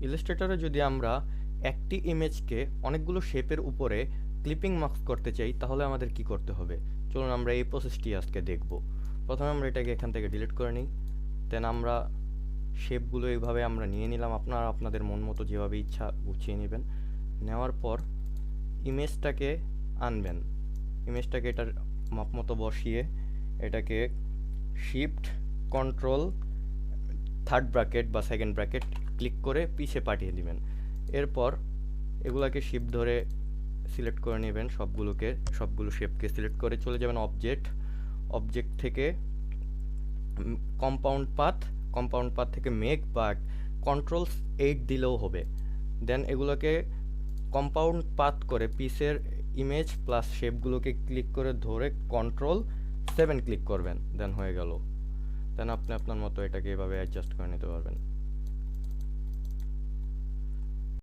ইলাস্ট্রেটরে যদি আমরা একটি ইমেজকে অনেকগুলো শেপের উপরে ক্লিপিং মার্কস করতে চাই তাহলে আমাদের কি করতে হবে? চলুন আমরা এই প্রসেসটি আজকে দেখব। প্রথমে আমরা এটাকে এখান থেকে ডিলিট করে নিই। দেন আমরা শেপগুলো এইভাবে আমরা নিয়ে নিলাম, আপনারা আপনাদের মন মতো যেভাবে ইচ্ছা গুছিয়ে নেবেন। নেওয়ার পর ইমেজটাকে আনবেন, ইমেজটাকে এটার মাপ মতো বসিয়ে এটাকে শিফট কন্ট্রোল থার্ড ব্র্যাকেট বা সেকেন্ড ব্র্যাকেট ক্লিক করে পিছে পাঠিয়ে দিবেন। এরপর এগুলাকে শিফট ধরে সিলেক্ট করে নেবেন, সবগুলো শেপকে সিলেক্ট করে চলে যাবেন অবজেক্ট থেকে কম্পাউন্ড পাথ থেকে মেক বা Ctrl+8 দিলেও হবে। দেন এগুলোকে কম্পাউন্ড পাথ করে পিসের ইমেজ প্লাস শেপগুলোকে ক্লিক করে ধরে Ctrl+7 ক্লিক করবেন, দেন হয়ে গেল। দেন আপনি আপনার মতো এটাকে এভাবে অ্যাডজাস্ট করে নিতে পারবেন।